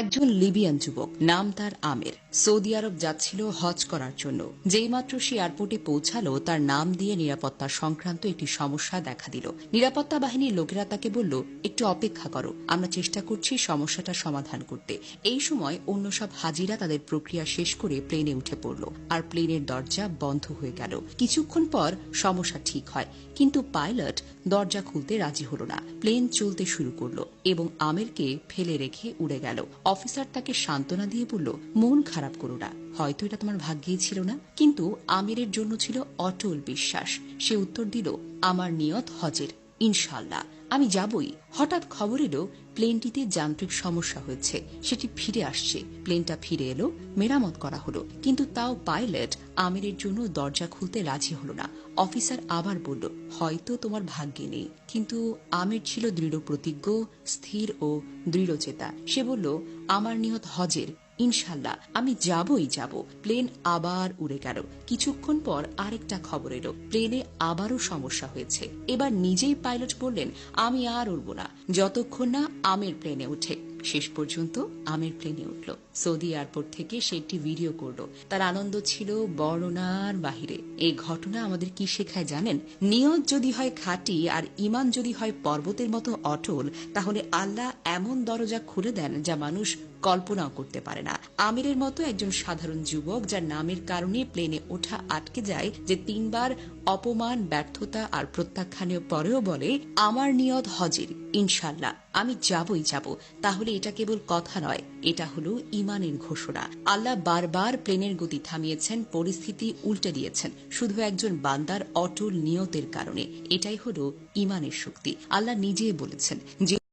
একজন লিবিয়ান যুবক, নাম তার আমের, সৌদি আরব যাচ্ছিল হজ করার জন্য। যেইমাত্র সে এয়ারপোর্টে পৌঁছালো, তার নাম দিয়ে নিরাপত্তা সংক্রান্ত একটি সমস্যা দেখা দিল। নিরাপত্তা বাহিনীর লোকেরা তাকে বলল, একটু অপেক্ষা করো, আমরা চেষ্টা করছি সমস্যাটা সমাধান করতে। এই সময় অন্য সব হাজিরা তাদের প্রক্রিয়া শেষ করে প্লেনে উঠে পড়ল, আর প্লেনের দরজা বন্ধ হয়ে গেল। কিছুক্ষণ পর সমস্যা ঠিক হয়, কিন্তু পাইলট দরজা খুলতে রাজি হল না। প্লেন চলতে শুরু করলো এবং আমেরকে ফেলে রেখে উড়ে গেল। অফিসার তাকে সান্ত্বনা দিয়ে বলল, মন খারাপ করো না, হয়তো এটা তোমার ভাগ্যেই ছিল না। কিন্তু আমিরের জন্য ছিল অটল বিশ্বাস। সে উত্তর দিল, আমার নিয়ত হজের, ইনশাল্লাহ আমি যাবই। হঠাৎ খবর এলো প্লেনটিতে যান্ত্রিক সমস্যা হয়েছে, সেটি ফিরে আসছে। প্লেনটা ফিরে এলো, মেরামত করা হলো, কিন্তু তাও পাইলট আমিরের জন্য দরজা খুলতে রাজি হলো না। অফিসার আবার বলল, হয়তো তোমার ভাগ্যে নেই। কিন্তু আমির ছিল দৃঢ় প্রতিজ্ঞ, স্থির ও দৃঢ়চেতা। সে বলল, আমার নিয়ত হজের, ইনশাল্লাহ আমি যাবই যাব। প্লেন আবার উড়ে গেল। কিছুক্ষণ পর আরেকটা খবর এলো, প্লেনে আবারও সমস্যা হয়েছে। এবার নিজেই পাইলট বললেন, আমি আর উড়ব না যতক্ষণ না আমের প্লেনে ওঠে। শেষ পর্যন্ত আমের প্লেনে উঠল। সৌদি এয়ারপোর্ট থেকে সে একটি ভিডিও করল। তার আনন্দ ছিল বর্ণনার বাহিরে। এই ঘটনা আমাদের কি শেখায় জানেন? নিয়ত যদি হয় খাঁটি আর ঈমান যদি হয় পর্বতের মতো অটল, তাহলে আল্লাহ এমন দরজা খুলে দেন যা মানুষ কল্পনাও করতে পারে না। আমিরের মতো একজন সাধারণ যুবক, যার নামের কারণে প্লেনে ওঠা আটকে যায়, যে 3 বার অপমান, ব্যর্থতা আর প্রত্যাখ্যানের পরেও বলে, আমার নিয়ত হজের, ইনশাল্লাহ আমি যাবই যাব, তাহলে এটা কেবল কথা নয়, এটা হলো ঈমানের ঘোষণা। আল্লাহ বারবার প্লেনের গতি থামিয়েছেন, পরিস্থিতি উল্টে দিয়েছেন, শুধু একজন বান্দার অটল নিয়তের কারণে। এটাই হলো ঈমানের শক্তি। আল্লাহ নিজেই বলেছেন যে